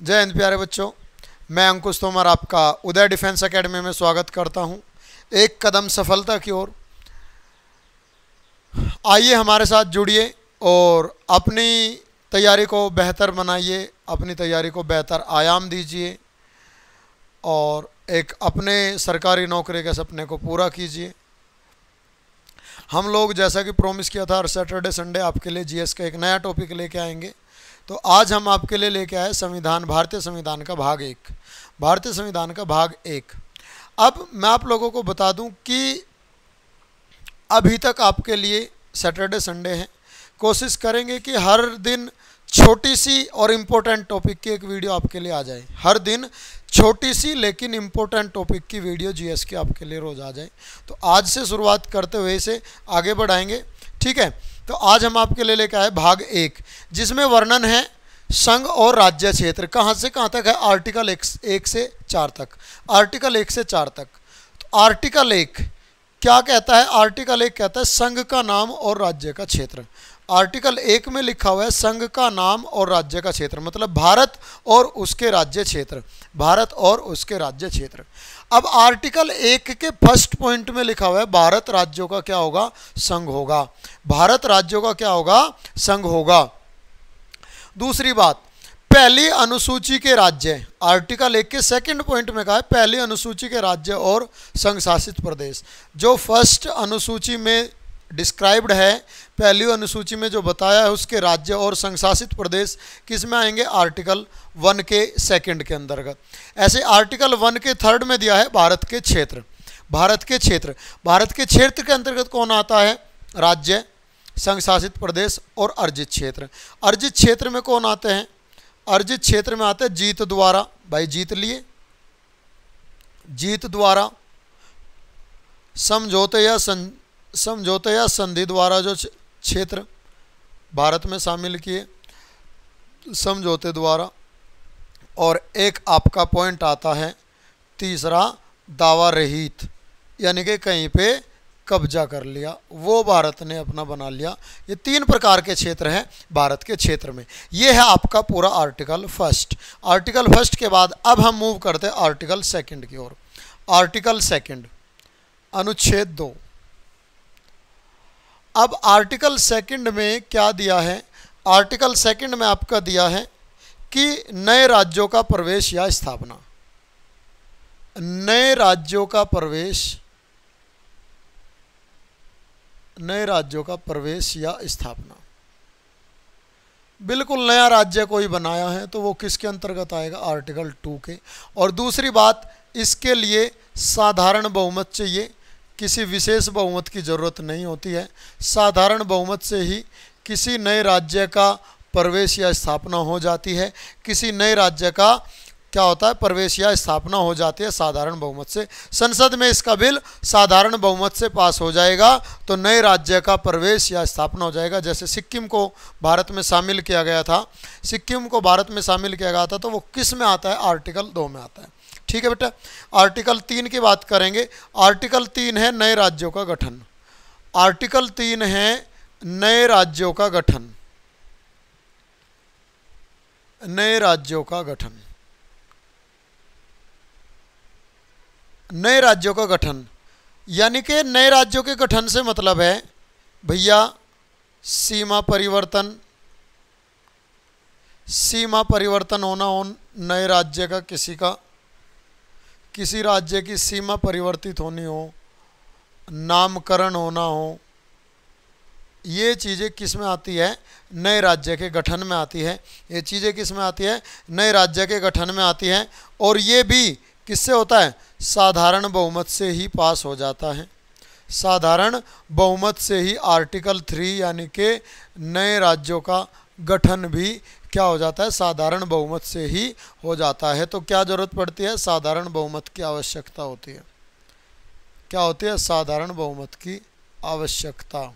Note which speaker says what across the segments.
Speaker 1: जय हिंद प्यारे बच्चों, मैं अंकुश तोमर आपका उदय डिफेंस एकेडमी में स्वागत करता हूं। एक कदम सफलता की ओर, आइए हमारे साथ जुड़िए और अपनी तैयारी को बेहतर बनाइए, अपनी तैयारी को बेहतर आयाम दीजिए और एक अपने सरकारी नौकरी के सपने को पूरा कीजिए। हम लोग जैसा कि प्रॉमिस किया था, हर सैटरडे संडे आपके लिए जीएस का एक नया टॉपिक लेके आएंगे। तो आज हम आपके लिए लेके आए संविधान, भारतीय संविधान का भाग एक, भारतीय संविधान का भाग एक। अब मैं आप लोगों को बता दूं कि अभी तक आपके लिए सैटरडे संडे है, कोशिश करेंगे कि हर दिन छोटी सी और इम्पोर्टेंट टॉपिक की एक वीडियो आपके लिए आ जाए। हर दिन छोटी सी लेकिन इम्पोर्टेंट टॉपिक की वीडियो जीएस की आपके लिए रोज़ आ जाए। तो आज से शुरुआत करते हुए इसे आगे बढ़ाएंगे, ठीक है। तो आज हम आपके लिए लेकर आए भाग एक, जिसमें वर्णन है संघ और राज्य क्षेत्र। कहाँ से कहाँ तक है? आर्टिकल 1 से 4 तक। आर्टिकल 1 से 4 तक। तो आर्टिकल 1 क्या कहता है? आर्टिकल 1 कहता है संघ का नाम और राज्य का क्षेत्र। आर्टिकल 1 में लिखा हुआ है संघ का नाम और राज्य का क्षेत्र, मतलब भारत और उसके राज्य क्षेत्र, भारत और उसके राज्य क्षेत्र। अब आर्टिकल 1 के फर्स्ट पॉइंट में लिखा हुआ है भारत राज्यों का क्या होगा? संघ होगा। भारत राज्यों का क्या होगा? संघ होगा। दूसरी बात, पहली अनुसूची के राज्य, आर्टिकल 1 के सेकंड पॉइंट में कहा है पहली अनुसूची के राज्य और संघ शासित प्रदेश। जो फर्स्ट अनुसूची में डिस्क्राइब्ड है, पहली अनुसूची में जो बताया है, उसके राज्य और संघ शासित प्रदेश किस में आएंगे? आर्टिकल 1 के सेकंड के अंतर्गत। ऐसे आर्टिकल 1 के थर्ड में दिया है भारत के क्षेत्र। भारत के क्षेत्र, भारत के क्षेत्र के अंतर्गत कौन आता है? राज्य, संघ शासित प्रदेश और अर्जित क्षेत्र। अर्जित क्षेत्र में कौन आते हैं? अर्जित क्षेत्र में आते हैं जीत द्वारा, भाई जीत लिए, जीत द्वारा, समझौते या संधि द्वारा जो क्षेत्र भारत में शामिल किए, समझौते द्वारा। और एक आपका पॉइंट आता है तीसरा, दावा रहित, यानी कि कहीं पे कब्जा कर लिया, वो भारत ने अपना बना लिया। ये 3 प्रकार के क्षेत्र हैं भारत के क्षेत्र में। ये है आपका पूरा आर्टिकल फर्स्ट। आर्टिकल फर्स्ट के बाद अब हम मूव करते हैं आर्टिकल सेकंड की ओर। आर्टिकल सेकंड, अनुच्छेद 2। अब आर्टिकल सेकंड में क्या दिया है? आर्टिकल सेकंड में आपका दिया है कि नए राज्यों का प्रवेश या स्थापना, नए राज्यों का प्रवेश, नए राज्यों का प्रवेश या स्थापना। बिल्कुल नया राज्य कोई बनाया है तो वो किसके अंतर्गत आएगा? आर्टिकल 2 के। और दूसरी बात, इसके लिए साधारण बहुमत चाहिए, किसी विशेष बहुमत की ज़रूरत नहीं होती है। साधारण बहुमत से ही किसी नए राज्य का प्रवेश या स्थापना हो जाती है। किसी नए राज्य का क्या होता है? प्रवेश या स्थापना हो जाती है साधारण बहुमत से। संसद में इसका बिल साधारण बहुमत से पास हो जाएगा तो नए राज्य का प्रवेश या स्थापना हो जाएगा। जैसे सिक्किम को भारत में शामिल किया गया था, सिक्किम को भारत में शामिल किया गया था तो वो किस में आता है? आर्टिकल 2 में आता है, ठीक है बेटा। आर्टिकल 3 की बात करेंगे। आर्टिकल 3 है नए राज्यों का गठन। आर्टिकल 3 है नए राज्यों का गठन, नए राज्यों का गठन, नए राज्यों का गठन। यानी कि नए राज्यों के गठन से मतलब है भैया सीमा परिवर्तन, सीमा परिवर्तन होना हो नए राज्य का, किसी राज्य की सीमा परिवर्तित होनी हो, नामकरण होना हो, ये चीज़ें किस में आती है? नए राज्य के गठन में आती है। ये चीज़ें किस में आती है? नए राज्य के गठन में आती हैं। और ये भी किससे होता है? साधारण बहुमत से ही पास हो जाता है। साधारण बहुमत से ही आर्टिकल 3 यानी कि नए राज्यों का गठन भी क्या हो जाता है? साधारण बहुमत से ही हो जाता है। तो क्या ज़रूरत पड़ती है? साधारण बहुमत की आवश्यकता होती है। क्या होती है? साधारण बहुमत की आवश्यकता।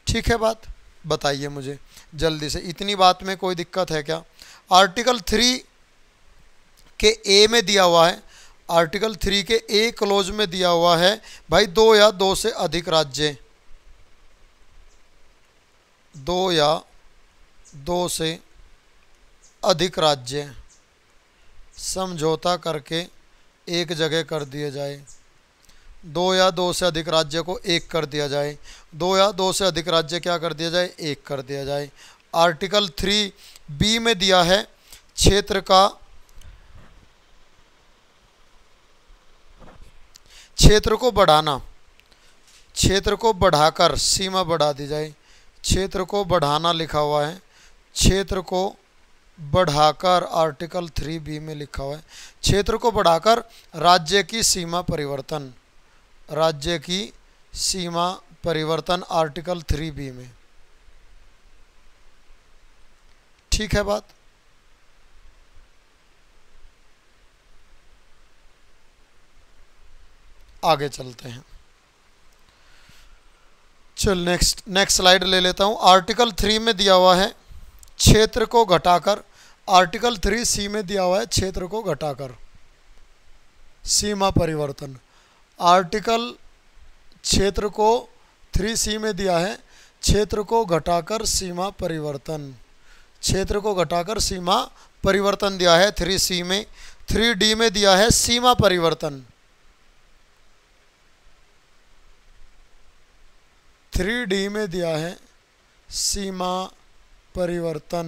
Speaker 1: ठीक है बात? बताइए मुझे जल्दी से, इतनी बात में कोई दिक्कत है क्या? आर्टिकल 3 के ए में दिया हुआ है, आर्टिकल 3 के ए क्लोज में दिया हुआ है भाई 2 या 2 से अधिक राज्य, 2 या 2 से अधिक राज्य समझौता करके एक जगह कर दिए जाए। दो या दो से अधिक राज्य को एक कर दिया जाए। दो या दो से अधिक राज्य क्या कर दिया जाए? एक कर दिया जाए। आर्टिकल 3B में दिया है क्षेत्र को बढ़ाना, क्षेत्र को बढ़ाकर सीमा बढ़ा दी जाए। क्षेत्र को बढ़ाना लिखा हुआ है, क्षेत्र को बढ़ाकर आर्टिकल 3B में लिखा हुआ है। क्षेत्र को बढ़ाकर राज्य की सीमा परिवर्तन, राज्य की सीमा परिवर्तन आर्टिकल 3B में। ठीक है बात? आगे चलते हैं। चल नेक्स्ट स्लाइड ले लेता हूं। आर्टिकल 3 में दिया हुआ है क्षेत्र को घटाकर, आर्टिकल 3C में दिया हुआ है क्षेत्र को घटाकर सीमा परिवर्तन। आर्टिकल क्षेत्र को 3C में दिया है क्षेत्र को घटाकर सीमा परिवर्तन, क्षेत्र को घटाकर सीमा परिवर्तन दिया है 3C में। 3D में दिया है सीमा परिवर्तन। 3D में दिया है सीमा परिवर्तन।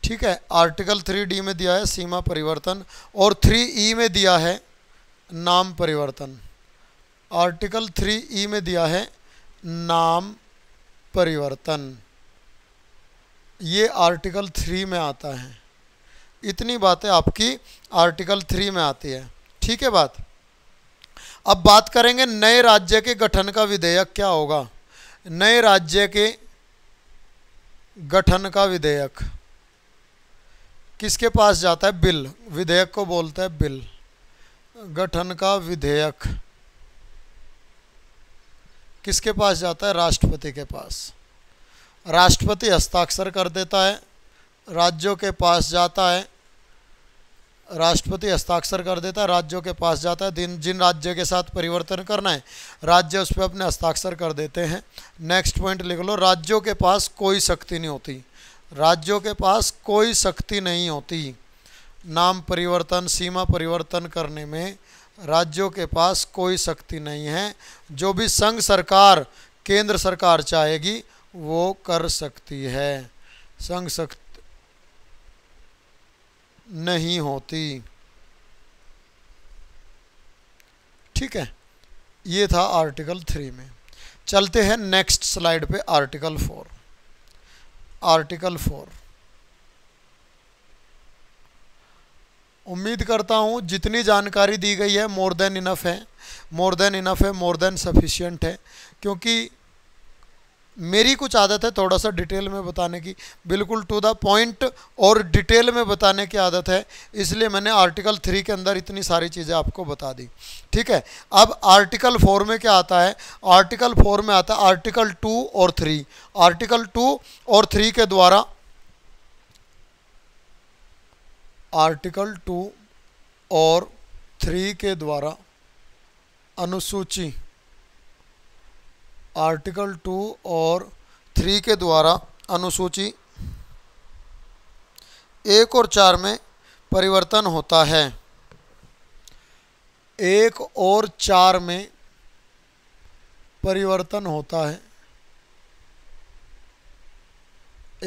Speaker 1: ठीक है, आर्टिकल 3D में दिया है सीमा परिवर्तन और 3E में दिया है नाम परिवर्तन। आर्टिकल 3E में दिया है नाम परिवर्तन। ये आर्टिकल 3 में आता है। इतनी बातें आपकी आर्टिकल 3 में आती है। ठीक है बात? अब बात करेंगे नए राज्य के गठन का विधेयक क्या होगा। नए राज्य के गठन का विधेयक किसके पास जाता है? बिल। विधेयक को बोलते हैं बिल। गठन का विधेयक किसके पास जाता है? राष्ट्रपति के पास। राष्ट्रपति हस्ताक्षर कर देता है, राज्यों के पास जाता है। राष्ट्रपति हस्ताक्षर कर देता है, राज्यों के पास जाता है। जिन राज्य के साथ परिवर्तन करना है राज्य उस पर अपने हस्ताक्षर कर देते हैं। नेक्स्ट पॉइंट लिख लो, राज्यों के पास कोई शक्ति नहीं होती। राज्यों के पास कोई शक्ति नहीं होती नाम परिवर्तन, सीमा परिवर्तन करने में राज्यों के पास कोई शक्ति नहीं है। जो भी संघ सरकार, केंद्र सरकार चाहेगी वो कर सकती है। संघ शक्ति नहीं होती। ठीक है, ये था आर्टिकल 3 में। चलते हैं नेक्स्ट स्लाइड पे, आर्टिकल 4। आर्टिकल 4, उम्मीद करता हूँ जितनी जानकारी दी गई है मोर देन इनफ है, मोर देन इनफ है, मोर देन सफिशिएंट है। क्योंकि मेरी कुछ आदत है थोड़ा सा डिटेल में बताने की, बिल्कुल टू द पॉइंट और डिटेल में बताने की आदत है, इसलिए मैंने आर्टिकल 3 के अंदर इतनी सारी चीज़ें आपको बता दी। ठीक है, अब आर्टिकल 4 में क्या आता है? आर्टिकल 4 में आता है आर्टिकल 2 और 3। आर्टिकल 2 और 3 के द्वारा, आर्टिकल 2 और 3 के द्वारा अनुसूची, आर्टिकल 2 और 3 के द्वारा अनुसूची 1 और 4 में परिवर्तन होता है। 1 और 4 में परिवर्तन होता है।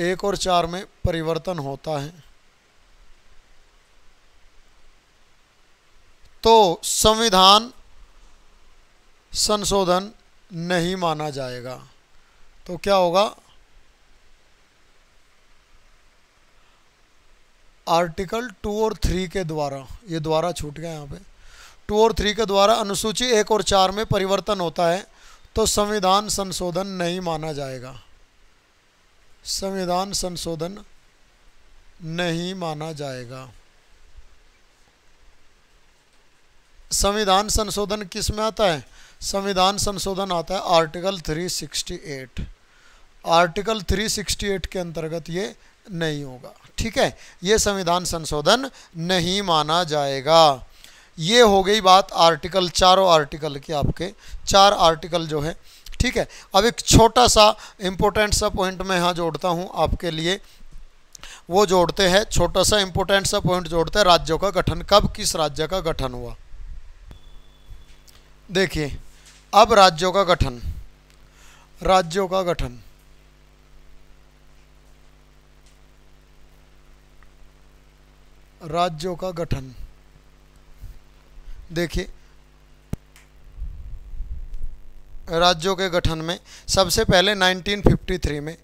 Speaker 1: 1 और 4 में परिवर्तन होता है तो संविधान संशोधन नहीं माना जाएगा। तो क्या होगा? आर्टिकल 2 और 3 के द्वारा, ये द्वारा छूट गया यहाँ पे, 2 और 3 के द्वारा अनुसूची 1 और 4 में परिवर्तन होता है तो संविधान संशोधन नहीं माना जाएगा। संविधान संशोधन नहीं माना जाएगा। संविधान संशोधन किस में आता है? संविधान संशोधन आता है आर्टिकल 368। आर्टिकल 368 के अंतर्गत ये नहीं होगा। ठीक है, ये संविधान संशोधन नहीं माना जाएगा। ये हो गई बात आर्टिकल, चारों आर्टिकल की, आपके 4 आर्टिकल जो है। ठीक है, अब एक छोटा सा इम्पोर्टेंट सा पॉइंट मैं यहाँ जोड़ता हूँ आपके लिए, वो जोड़ते हैं, छोटा सा इम्पोर्टेंट सा पॉइंट जोड़ते हैं, राज्यों का गठन कब किस राज्य का गठन हुआ। देखिए अब राज्यों का गठन, राज्यों का गठन, राज्यों का गठन, देखिए राज्यों के गठन में सबसे पहले 1953 में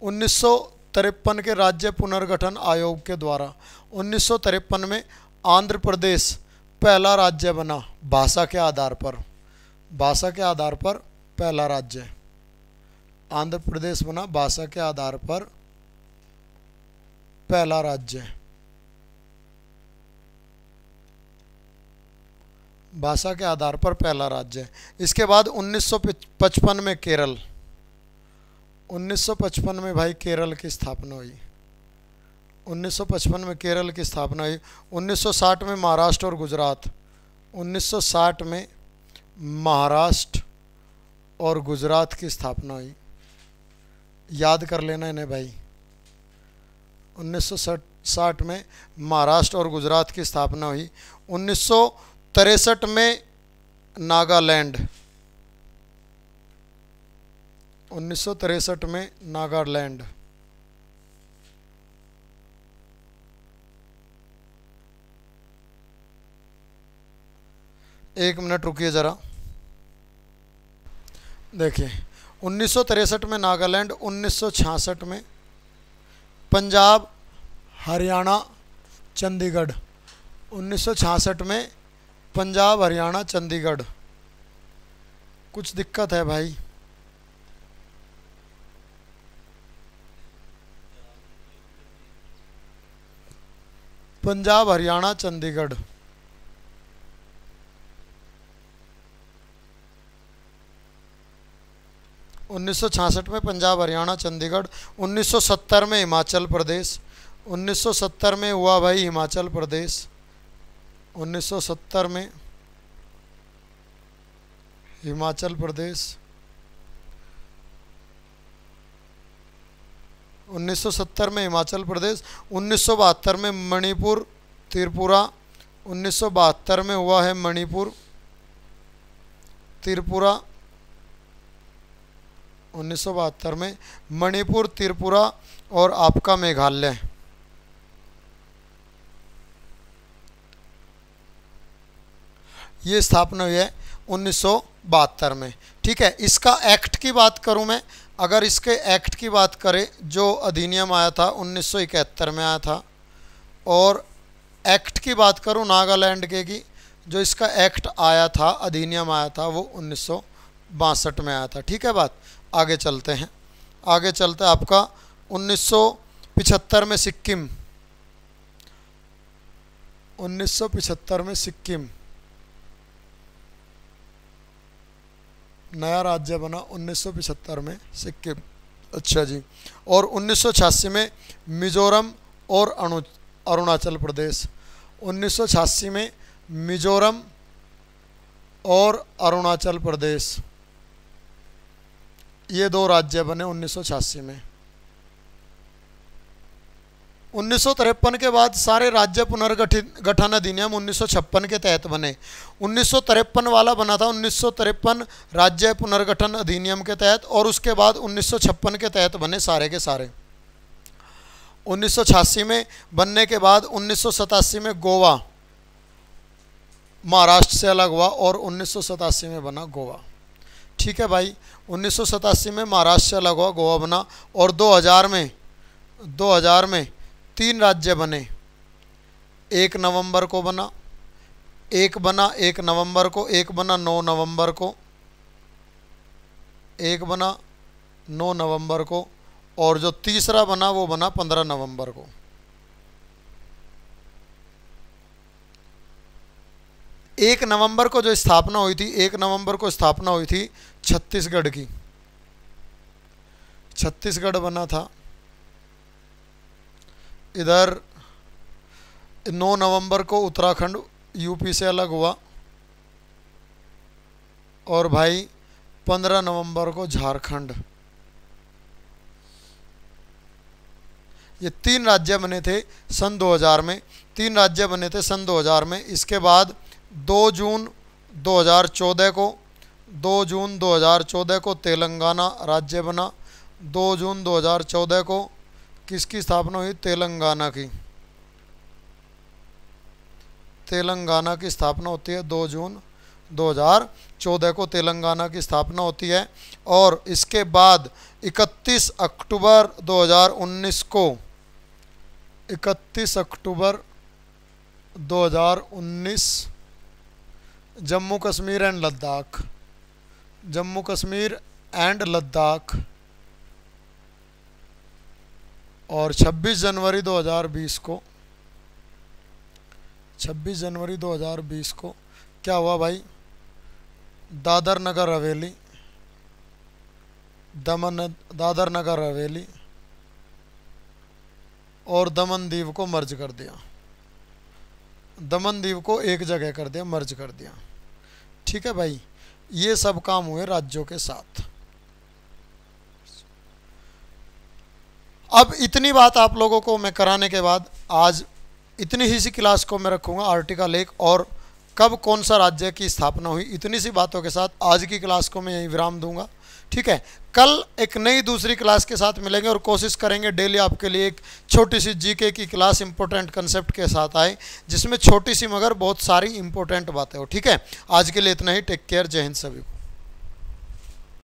Speaker 1: 1953 के राज्य पुनर्गठन आयोग के द्वारा 1953 में आंध्र प्रदेश पहला राज्य बना भाषा के आधार पर, भाषा के आधार पर पहला राज्य आंध्र प्रदेश बना, भाषा के आधार पर पहला राज्य, भाषा के आधार पर पहला राज्य। इसके बाद 1955 में केरल, 1955 में भाई केरल की स्थापना हुई, 1955 में केरल की स्थापना हुई। 1960 में महाराष्ट्र और गुजरात, 1960 में महाराष्ट्र और गुजरात की स्थापना हुई, याद कर लेना इन्हें भाई। 1960 में महाराष्ट्र और गुजरात की स्थापना हुई। 1963 में नागालैंड, 1963 में नागालैंड। एक मिनट रुकिए ज़रा, देखिए 1963 में नागालैंड, 1966 में पंजाब हरियाणा चंडीगढ़, 1966 में पंजाब हरियाणा चंडीगढ़। कुछ दिक्कत है भाई, पंजाब हरियाणा चंडीगढ़। उन्नीस सौ छियासठ में पंजाब हरियाणा चंडीगढ़। 1970 में हिमाचल प्रदेश, 1970 में हुआ भाई हिमाचल प्रदेश, 1970 में हिमाचल प्रदेश। 1970 में हिमाचल प्रदेश। 1972 में मणिपुर त्रिपुरा, 1972 में हुआ है मणिपुर त्रिपुरा, 1972 में मणिपुर त्रिपुरा और आपका मेघालय। ये स्थापना हुई है 1972 में। ठीक है, इसका एक्ट की बात करूं मैं, अगर इसके एक्ट की बात करें, जो अधिनियम आया था 1971 में आया था, और एक्ट की बात करूं नागालैंड के की, जो इसका एक्ट आया था, अधिनियम आया था, वो 1962 में आया था। ठीक है बात, आगे चलते हैं, आगे चलते हैं। आपका 1975 में सिक्किम, 1975 में सिक्किम नया राज्य बना, 1975 में सिक्किम। अच्छा जी, और 1986 में मिजोरम और अरुणाचल प्रदेश, 1986 में मिजोरम और अरुणाचल प्रदेश, ये दो राज्य बने 1986 में। 1953 के बाद सारे राज्य पुनर्गठित गठन अधिनियम 1956 के तहत बने। 1953 वाला बना था 1953 राज्य पुनर्गठन अधिनियम के तहत, और उसके बाद 1956 के तहत बने सारे के सारे। 1986 में बनने के बाद 1987 में गोवा महाराष्ट्र से अलग हुआ और 1987 में बना गोवा। ठीक है भाई, 1987 में महाराष्ट्र से अलग हुआ, गोवा बना, और 2000 में 3 राज्य बने। 1 नवंबर को बना, एक बना 1 नवंबर को, एक बना 9 नवंबर को, एक बना 9 नवंबर को, और जो तीसरा बना वो बना 15 नवंबर को। एक नवंबर को जो स्थापना हुई थी, 1 नवंबर को स्थापना हुई थी छत्तीसगढ़ की, छत्तीसगढ़ बना था। इधर 9 नवंबर को उत्तराखंड यूपी से अलग हुआ, और भाई 15 नवंबर को झारखंड। ये 3 राज्य बने थे सन 2000 में, 3 राज्य बने थे सन 2000 में। इसके बाद 2 जून 2014 को 2 जून 2014 को तेलंगाना राज्य बना। 2 जून 2014 को किसकी स्थापना हुई? तेलंगाना की। तेलंगाना की स्थापना होती है 2 जून 2014 को तेलंगाना की स्थापना होती है। और इसके बाद 31 अक्टूबर 2019 को 31 अक्टूबर 2019 जम्मू कश्मीर एंड लद्दाख, जम्मू कश्मीर एंड लद्दाख। और 26 जनवरी 2020 को 26 जनवरी 2020 को क्या हुआ भाई? दादर नगर हवेली, दादर नगर हवेली और दमन दीव को मर्ज कर दिया। दमन दीव को एक जगह कर दिया, मर्ज कर दिया। ठीक है भाई, ये सब काम हुए राज्यों के साथ। अब इतनी बात आप लोगों को मैं कराने के बाद आज इतनी ही सी क्लास को मैं रखूंगा आर्टिकल 1 और कब कौन सा राज्य की स्थापना हुई, इतनी सी बातों के साथ आज की क्लास को मैं यहीं विराम दूंगा। ठीक है, कल एक नई दूसरी क्लास के साथ मिलेंगे और कोशिश करेंगे डेली आपके लिए एक छोटी सी जीके की क्लास इंपॉर्टेंट कंसेप्ट के साथ आए, जिसमें छोटी सी मगर बहुत सारी इंपॉर्टेंट बातें हो। ठीक है, आज के लिए इतना ही। टेक केयर, जय हिंद सभी को।